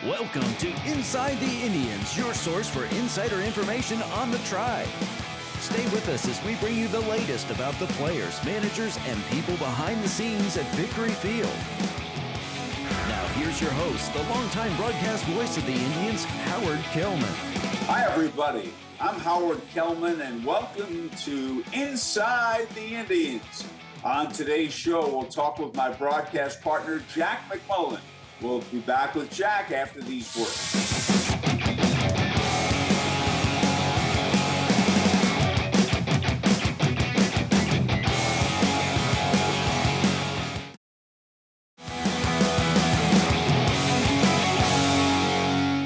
Welcome to Inside the Indians, your source for insider information on the Tribe. Stay with us as we bring you the latest about the players, managers, and people behind the scenes at Victory Field. Now here's your host, the longtime broadcast voice of the Indians, Howard Kellman. Hi everybody, I'm Howard Kellman and welcome to Inside the Indians. On today's show, we'll talk with my broadcast partner, Jack McMullen. We'll be back with Jack after these words.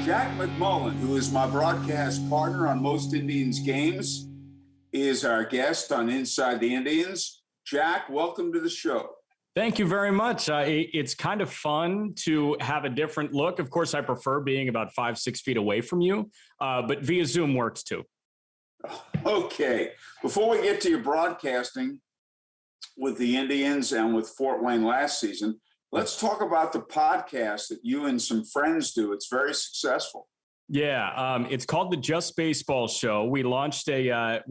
Jack McMullen, who is my broadcast partner on most Indians games, is our guest on Inside the Indians. Jack, welcome to the show. Thank you very much. It's kind of fun to have a different look. Of course, I prefer being about 5-6 feet away from you, but via Zoom works too. Okay. Before we get to your broadcasting with the Indians and with Fort Wayne last season, let's talk about the podcast that you and some friends do. It's very successful. Yeah, it's called the Just Baseball Show. We launched a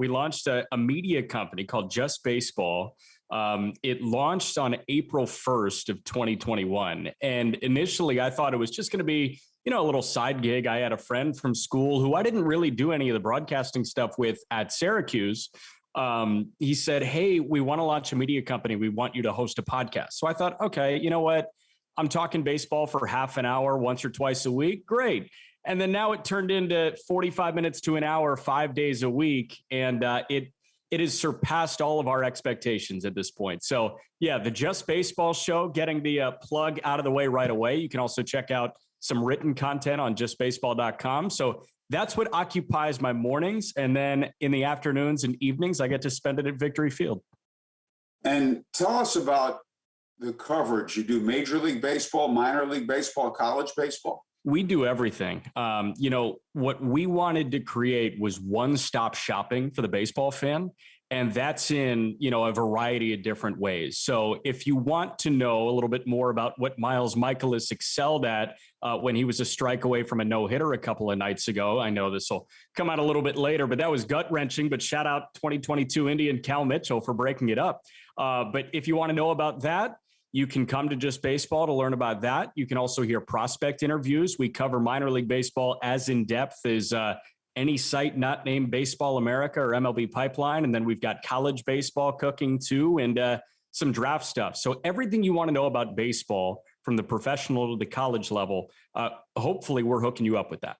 media company called Just Baseball. It launched on April 1st of 2021. And initially I thought it was just going to be, a little side gig. I had a friend from school who I didn't really do any of the broadcasting stuff with at Syracuse. He said, "Hey, we want to launch a media company. We want you to host a podcast." So I thought, okay, you know what? I'm talking baseball for half an hour, once or twice a week. Great. And then now it turned into 45 minutes to an hour, 5 days a week. And it has surpassed all of our expectations at this point. So yeah, the Just Baseball Show, getting the plug out of the way right away. You can also check out some written content on justbaseball.com. So that's what occupies my mornings. And then in the afternoons and evenings, I get to spend it at Victory Field. And tell us about the coverage. You do Major League Baseball, minor league baseball, college baseball? We do everything. What we wanted to create was one-stop shopping for the baseball fan. And that's in, a variety of different ways. So if you want to know a little bit more about what Miles Michaelis excelled at when he was a strike away from a no-hitter a couple of nights ago, I know this will come out a little bit later, but that was gut-wrenching. But shout out 2022 Indian Cal Mitchell for breaking it up. But if you want to know about that, you can come to Just Baseball to learn about that. You can also hear prospect interviews. We cover minor league baseball as in depth as any site not named Baseball America or MLB Pipeline. And then we've got college baseball cooking too, and some draft stuff. So everything you want to know about baseball from the professional to the college level, hopefully we're hooking you up with that.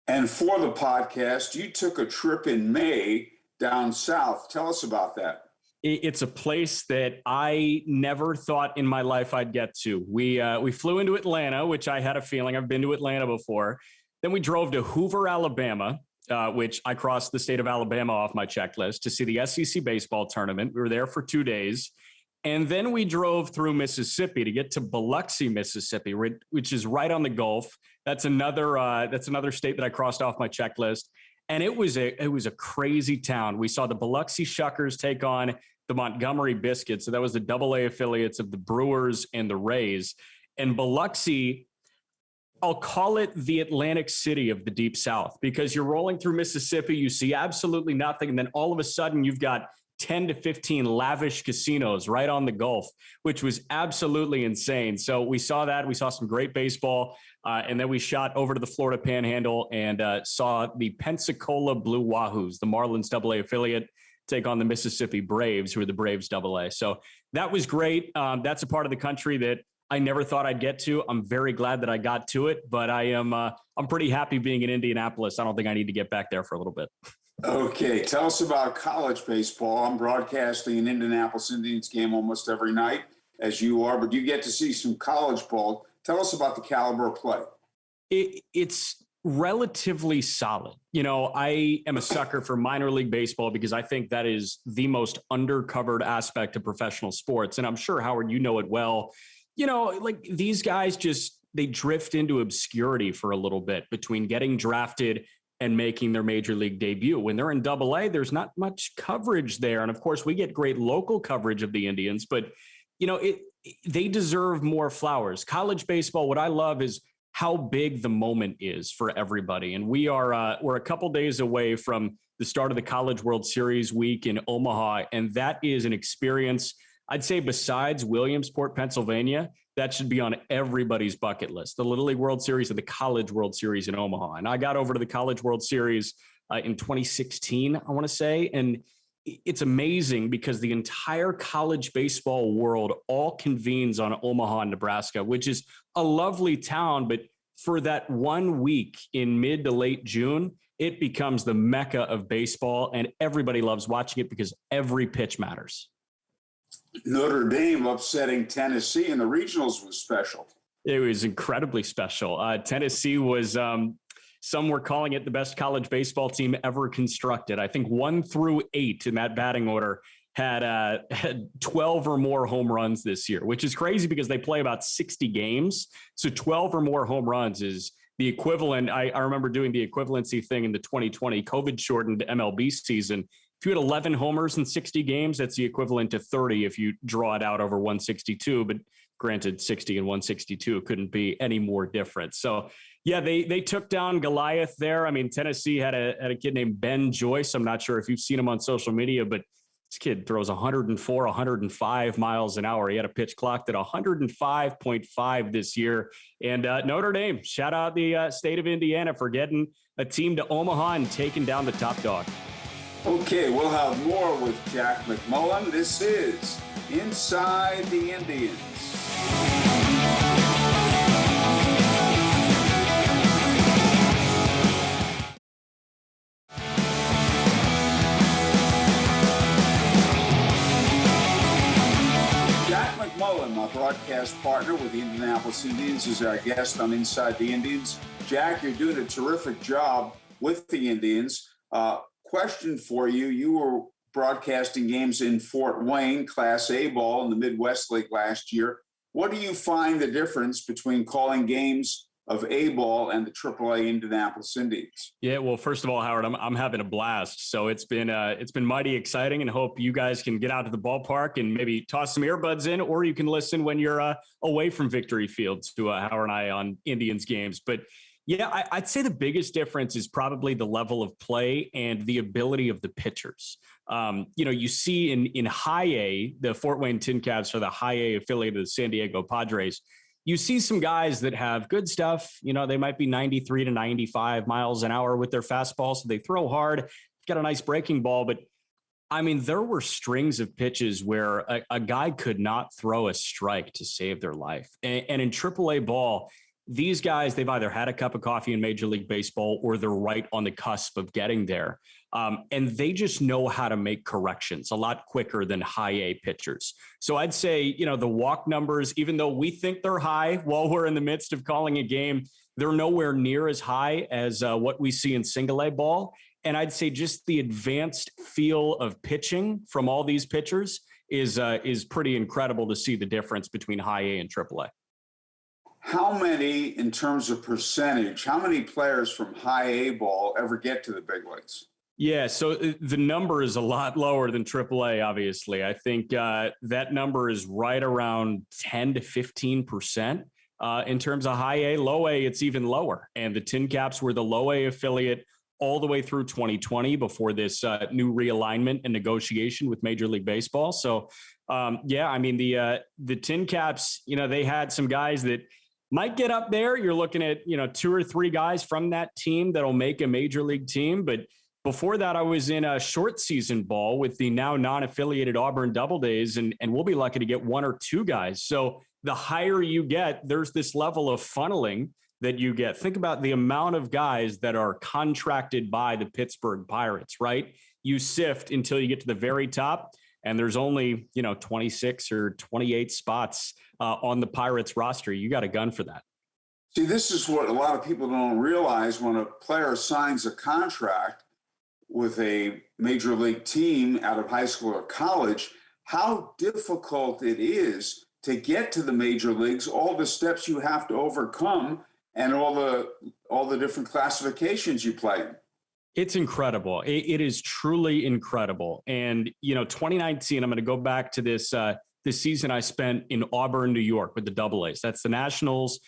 And for the podcast, you took a trip in May down south. Tell us about that. It's a place that I never thought in my life I'd get to. We flew into Atlanta, which I had a feeling I've been to Atlanta before. Then we drove to Hoover, Alabama, which I crossed the state of Alabama off my checklist to see the SEC baseball tournament. We were there for 2 days. And then we drove through Mississippi to get to Biloxi, Mississippi, which is right on the Gulf. That's another state that I crossed off my checklist. And it was a crazy town. We saw the Biloxi Shuckers take on the Montgomery Biscuits. So that was the AA affiliates of the Brewers and the Rays. And Biloxi, I'll call it the Atlantic City of the Deep South, because you're rolling through Mississippi, you see absolutely nothing. And then all of a sudden you've got 10 to 15 lavish casinos right on the Gulf, which was absolutely insane. So we saw that. We saw some great baseball. And then we shot over to the Florida Panhandle and saw the Pensacola Blue Wahoos, the Marlins AA affiliate, take on the Mississippi Braves, who are the Braves AA. So that was great. That's a part of the country that I never thought I'd get to. I'm very glad that I got to it, but I'm pretty happy being in Indianapolis. I don't think I need to get back there for a little bit. Okay. Tell us about college baseball. I'm broadcasting an Indianapolis Indians game almost every night, as you are, but you get to see some college ball. Tell us about the caliber of play. It's relatively solid. I am a sucker for minor league baseball because I think that is the most undercovered aspect of professional sports. And I'm sure, Howard, you know it well. These guys they drift into obscurity for a little bit between getting drafted and making their major league debut. When they're in AA, there's not much coverage there. And of course, we get great local coverage of the Indians, but they deserve more flowers. College baseball, what I love is how big the moment is for everybody. And we're a couple days away from the start of the College World Series week in Omaha, and that is an experience, I'd say, besides Williamsport, Pennsylvania, that should be on everybody's bucket list. The Little League World Series and the College World Series in Omaha. And I got over to the College World Series in 2016, I want to say. And it's amazing because the entire college baseball world all convenes on Omaha, Nebraska, which is a lovely town. But for that 1 week in mid to late June, it becomes the mecca of baseball, and everybody loves watching it because every pitch matters. Notre Dame upsetting Tennessee in the regionals was special. It was incredibly special. Tennessee was, some were calling it the best college baseball team ever constructed. I think 1 through 8 in that batting order had 12 or more home runs this year, which is crazy because they play about 60 games. So 12 or more home runs is the equivalent. I remember doing the equivalency thing in the 2020 COVID shortened MLB season. If you had 11 homers in 60 games, that's the equivalent to 30 if you draw it out over 162. But granted, 60 and 162 couldn't be any more different. So, yeah, they took down Goliath there. I mean, Tennessee had a kid named Ben Joyce. I'm not sure if you've seen him on social media, but this kid throws 104, 105 miles an hour. He had a pitch clocked at 105.5 this year. And Notre Dame, shout out the state of Indiana for getting a team to Omaha and taking down the top dog. Okay, we'll have more with Jack McMullen. This is Inside the Indians. Jack McMullen, my broadcast partner with the Indianapolis Indians, is our guest on Inside the Indians. Jack, you're doing a terrific job with the Indians. Question for you. You were broadcasting games in Fort Wayne, Class A ball in the Midwest League last year. What do you find the difference between calling games of A ball and the AAA Indianapolis Indians? Yeah, well, first of all, Howard, I'm having a blast. So it's been mighty exciting, and hope you guys can get out to the ballpark and maybe toss some earbuds in, or you can listen when you're away from Victory Field to Howard and I on Indians games. But yeah, I'd say the biggest difference is probably the level of play and the ability of the pitchers. You see in high A, the Fort Wayne Tin Caps are the high A affiliate of the San Diego Padres. You see some guys that have good stuff. They might be 93 to 95 miles an hour with their fastball, so they throw hard, got a nice breaking ball. But I mean, there were strings of pitches where a guy could not throw a strike to save their life. And in AAA ball, these guys, they've either had a cup of coffee in Major League Baseball or they're right on the cusp of getting there. And they just know how to make corrections a lot quicker than high A pitchers. So I'd say, the walk numbers, even though we think they're high while we're in the midst of calling a game, they're nowhere near as high as what we see in single A ball. And I'd say just the advanced feel of pitching from all these pitchers is pretty incredible to see the difference between high A and AAA. How many, in terms of percentage, how many players from high A ball ever get to the big leagues? Yeah, so the number is a lot lower than AAA, obviously. I think that number is right around 10 to 15%. In terms of high A, low A, it's even lower. And the Tin Caps were the low A affiliate all the way through 2020 before this new realignment and negotiation with Major League Baseball. So, the Tin Caps, they had some guys that might get up there. You're looking at, 2 or 3 guys from that team that'll make a major league team. But before that, I was in a short season ball with the now non-affiliated Auburn Double Days, and we'll be lucky to get 1 or 2 guys. So the higher you get, there's this level of funneling that you get. Think about the amount of guys that are contracted by the Pittsburgh Pirates, right? You sift until you get to the very top, and there's only, 26 or 28 spots on the Pirates roster. You got a gun for that. See, this is what a lot of people don't realize. When a player signs a contract with a major league team out of high school or college, how difficult it is to get to the major leagues, all the steps you have to overcome, and all the different classifications you play in. It's incredible. It is truly incredible. And, 2019, I'm going to go back to this the season I spent in Auburn, New York with the Double A's. That's the Nationals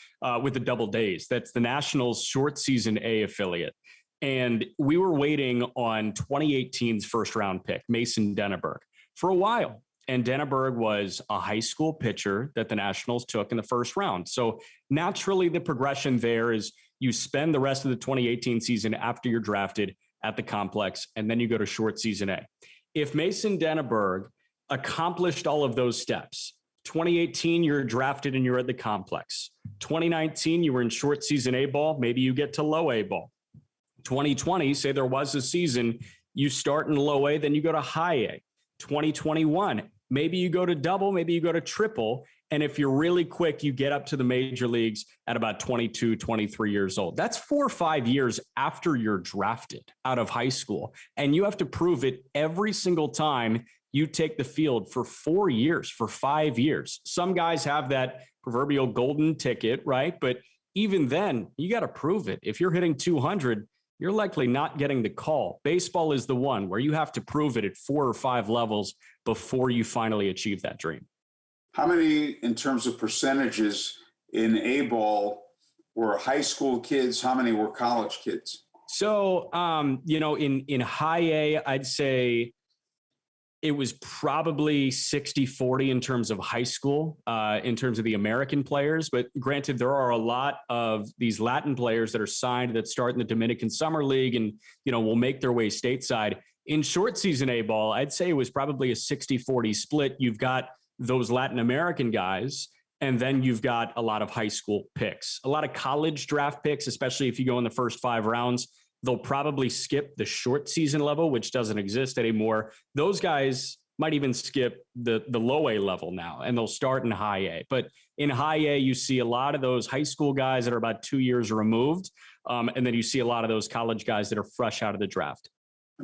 with the Double Days. That's the Nationals short season A affiliate. And we were waiting on 2018's first round pick, Mason Denneberg, for a while. And Denneberg was a high school pitcher that the Nationals took in the first round. So naturally, the progression there is you spend the rest of the 2018 season after you're drafted at the complex, and then you go to short season A. If Mason Denneberg accomplished all of those steps, 2018, you're drafted and you're at the complex. 2019, you were in short season A ball. Maybe you get to low A ball. 2020, say there was a season, you start in low A, then you go to high A. 2021, maybe you go to double, maybe you go to triple. And if you're really quick, you get up to the major leagues at about 22, 23 years old. That's 4 or 5 years after you're drafted out of high school. And you have to prove it every single time you take the field for 4 years, for 5 years. Some guys have that proverbial golden ticket, right? But even then, you got to prove it. If you're hitting 200, you're likely not getting the call. Baseball is the one where you have to prove it at 4 or 5 levels before you finally achieve that dream. How many, in terms of percentages in A ball, were high school kids? How many were college kids? So, in high A, I'd say it was probably 60-40 in terms of high school, in terms of the American players. But granted, there are a lot of these Latin players that are signed that start in the Dominican Summer League and, will make their way stateside. In short season A ball, I'd say it was probably a 60-40 split. You've got those Latin American guys, and then you've got a lot of high school picks, a lot of college draft picks, especially if you go in the first 5 rounds. They'll probably skip the short season level, which doesn't exist anymore. Those guys might even skip the low A level now, and they'll start in high A. But in high A, you see a lot of those high school guys that are about 2 years removed. And then you see a lot of those college guys that are fresh out of the draft.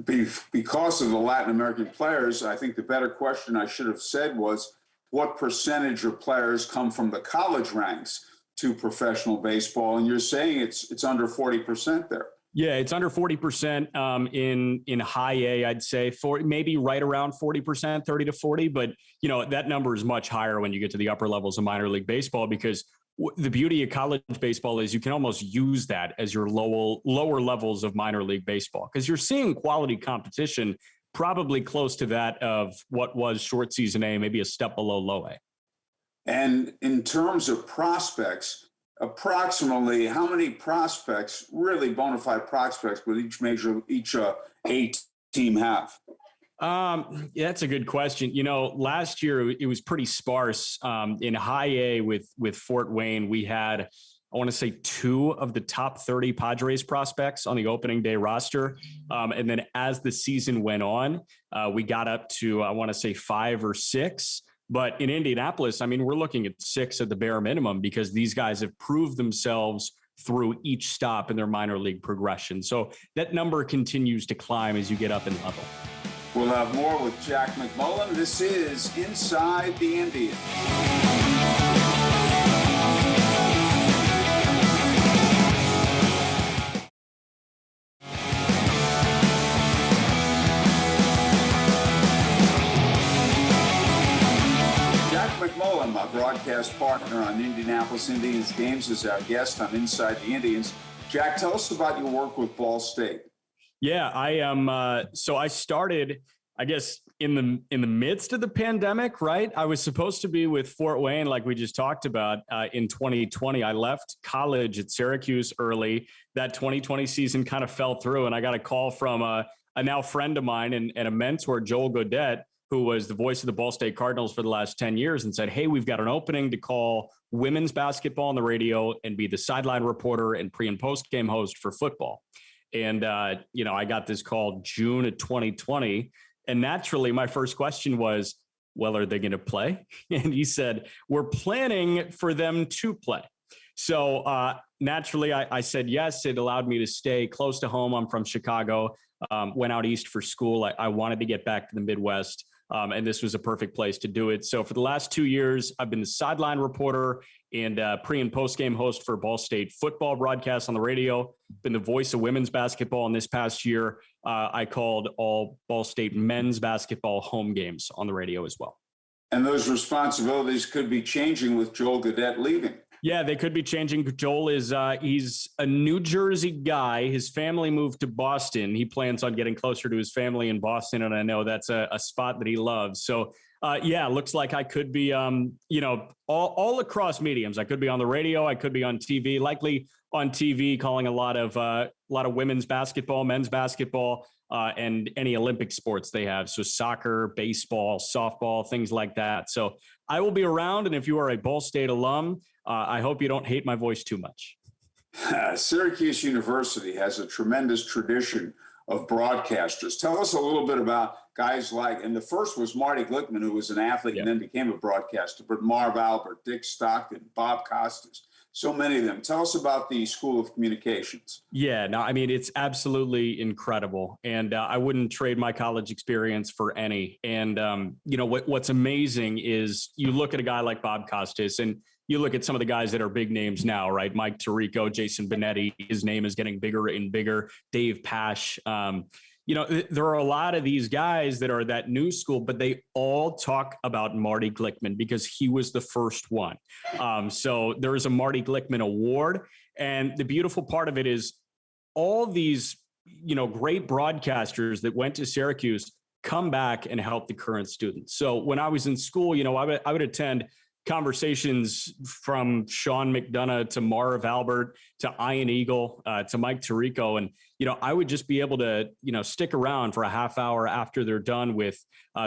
Because of the Latin American players, I think the better question I should have said was, what percentage of players come from the college ranks to professional baseball? And you're saying it's under 40% there. Yeah, it's under 40% in high A, I'd say, maybe right around 40%, 30 to 40. But, that number is much higher when you get to the upper levels of minor league baseball, because the beauty of college baseball is you can almost use that as your lower levels of minor league baseball, because you're seeing quality competition probably close to that of what was short season A, maybe a step below low A. And in terms of prospects, approximately how many prospects, really bona fide prospects, would each A team have? Yeah, that's a good question. Last year it was pretty sparse. In high A with Fort Wayne, we had, I want to say, 2 of the top 30 Padres prospects on the opening day roster. And then as the season went on, we got up to, I want to say, 5 or 6. But in Indianapolis, we're looking at 6 at the bare minimum, because these guys have proved themselves through each stop in their minor league progression. So that number continues to climb as you get up in level. We'll have more with Jack McMullen. This is Inside the Indians. McMullen, my broadcast partner on Indianapolis Indians games, is our guest on Inside the Indians. Jack, tell us about your work with Ball State. Yeah, I am. So I started, I guess, in the midst of the pandemic, right? I was supposed to be with Fort Wayne, like we just talked about, in 2020. I left college at Syracuse early. That 2020 season kind of fell through, and I got a call from a now friend of mine and a mentor, Joel Godet, who was the voice of the Ball State Cardinals for the last 10 years, and said, hey, we've got an opening to call women's basketball on the radio and be the sideline reporter and pre and post game host for football. And, I got this call June of 2020. And naturally, my first question was, well, are they going to play? And he said, we're planning for them to play. So naturally, I said yes. It allowed me to stay close to home. I'm from Chicago, went out east for school. I wanted to get back to the Midwest. And this was a perfect place to do it. So for the last 2 years, I've been the sideline reporter and pre and post game host for Ball State football broadcasts on the radio, been the voice of women's basketball. And this past year, I called all Ball State men's basketball home games on the radio as well. And those responsibilities could be changing with Joel Gaudette leaving. Yeah, they could be changing. Joel is he's a New Jersey guy. His family moved to Boston. He plans on getting closer to his family in Boston, and I know that's a spot that he loves. So, yeah, looks like I could be, all across mediums. I could be on the radio. I could be on TV. Likely on TV, calling a lot of women's basketball, men's basketball, and any Olympic sports they have. So soccer, baseball, softball, things like that. So I will be around. And if you are a Ball State alum, I hope you don't hate my voice too much. Syracuse University has a tremendous tradition of broadcasters. Tell us a little bit about guys like, and the first was Marty Glickman, who was an athlete and then became a broadcaster, but Marv Albert, Dick Stockton, Bob Costas, so many of them. Tell us about the School of Communications. Yeah, no, I mean, it's absolutely incredible. And I wouldn't trade my college experience for any. And, what's amazing is you look at a guy like Bob Costas and you look at some of the guys that are big names now, right? Mike Tirico, Jason Benetti, his name is getting bigger and bigger. Dave Pasch. There are a lot of these guys that are that new school, but they all talk about Marty Glickman because he was the first one. So there is a Marty Glickman Award. And the beautiful part of it is all these, great broadcasters that went to Syracuse come back and help the current students. So when I was in school, I would attend conversations from Sean McDonough to Marv Albert to Ian Eagle to Mike Tirico. And, I would just be able to, stick around for a half hour after they're done with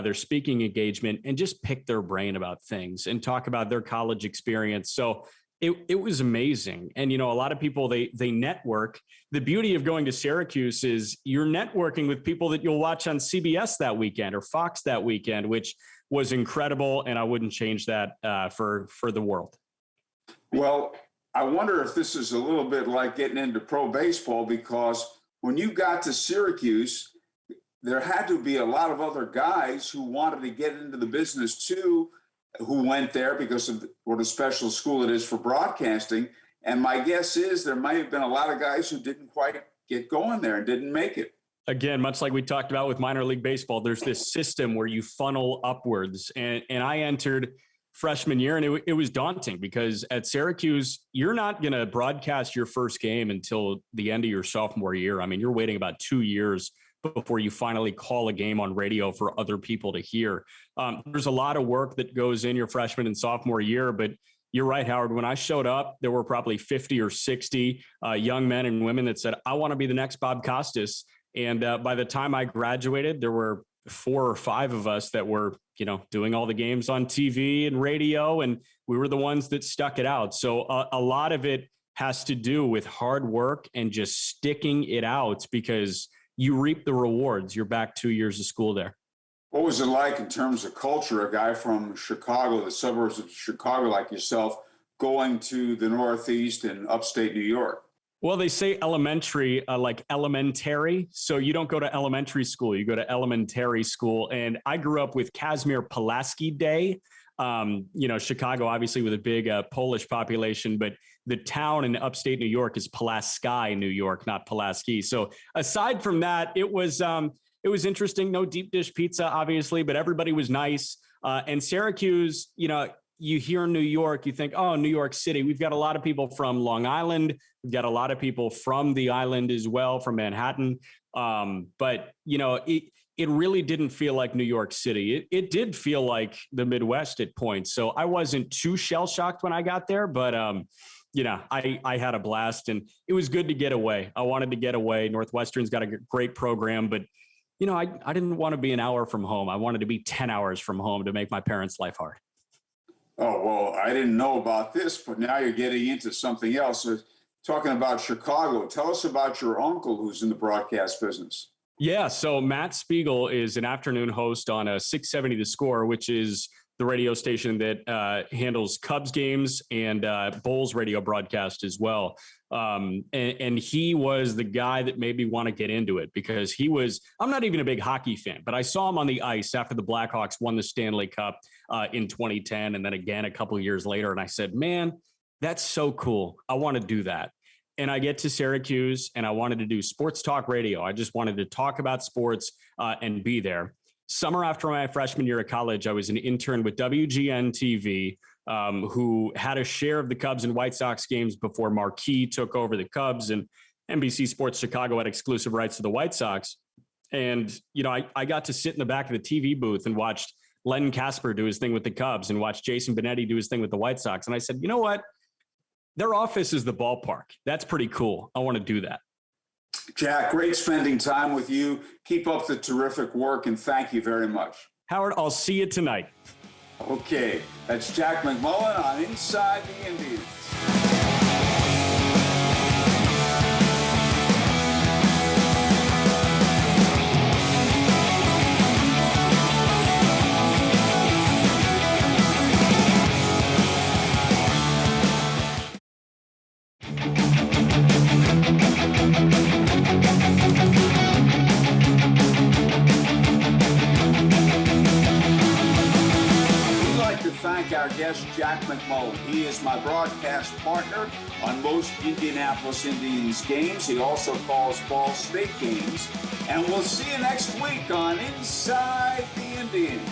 their speaking engagement and just pick their brain about things and talk about their college experience. So it was amazing. And, a lot of people, they network. The beauty of going to Syracuse is you're networking with people that you'll watch on CBS that weekend or Fox that weekend, which was incredible. And I wouldn't change that for the world. Well, I wonder if this is a little bit like getting into pro baseball, because when you got to Syracuse, there had to be a lot of other guys who wanted to get into the business too, who went there because of what a special school it is for broadcasting. And my guess is there might have been a lot of guys who didn't quite get going there and didn't make it. Again, much like we talked about with minor league baseball, there's this system where you funnel upwards. And I entered freshman year and it was daunting because at Syracuse, you're not going to broadcast your first game until the end of your sophomore year. I mean, you're waiting about 2 years before you finally call a game on radio for other people to hear. There's a lot of work that goes in your freshman and sophomore year, but you're right, Howard. When I showed up, there were probably 50 or 60 young men and women that said, I want to be the next Bob Costas. And by the time I graduated, there were 4 or 5 of us that were, doing all the games on TV and radio, and we were the ones that stuck it out. So a lot of it has to do with hard work and just sticking it out because you reap the rewards. You're back 2 years of school there. What was it like in terms of culture, a guy from Chicago, the suburbs of Chicago like yourself, going to the Northeast and upstate New York? Well, they say elementary, like elementary. So you don't go to elementary school, you go to elementary school. And I grew up with Kazimierz Pulaski Day. Chicago, obviously with a big Polish population, but the town in upstate New York is Pulaski, New York, not Pulaski. So aside from that, it was interesting. No deep dish pizza, obviously, but everybody was nice. And Syracuse, you hear New York, you think, oh, New York City. We've got a lot of people from Long Island. We've got a lot of people from the island as well, from Manhattan. But it really didn't feel like New York City. It did feel like the Midwest at points. So I wasn't too shell shocked when I got there, but I had a blast and it was good to get away. I wanted to get away. Northwestern's got a great program, but I didn't want to be an hour from home. I wanted to be 10 hours from home to make my parents' life hard. Oh, well, I didn't know about this, but now you're getting into something else. So, talking about Chicago, tell us about your uncle who's in the broadcast business. Yeah, so Matt Spiegel is an afternoon host on a 670 The Score, which is the radio station that handles Cubs games and Bulls radio broadcast as well. And he was the guy that made me want to get into it because I'm not even a big hockey fan, but I saw him on the ice after the Blackhawks won the Stanley Cup in 2010. And then again, a couple of years later. And I said, man, that's so cool. I want to do that. And I get to Syracuse and I wanted to do sports talk radio. I just wanted to talk about sports and be there. summer after my freshman year of college, I was an intern with WGN TV, who had a share of the Cubs and White Sox games before Marquee took over the Cubs, and NBC Sports Chicago had exclusive rights to the White Sox. And, I got to sit in the back of the TV booth and watched Len Casper do his thing with the Cubs and watch Jason Benetti do his thing with the White Sox. And I said, you know what? Their office is the ballpark. That's pretty cool. I want to do that. Jack, great spending time with you. Keep up the terrific work, and thank you very much. Howard, I'll see you tonight. Okay, that's Jack McMullen on Inside the Indians. Thank our guest, Jack McMullen. He is my broadcast partner on most Indianapolis Indians games. He also calls Ball State games. And we'll see you next week on Inside the Indians.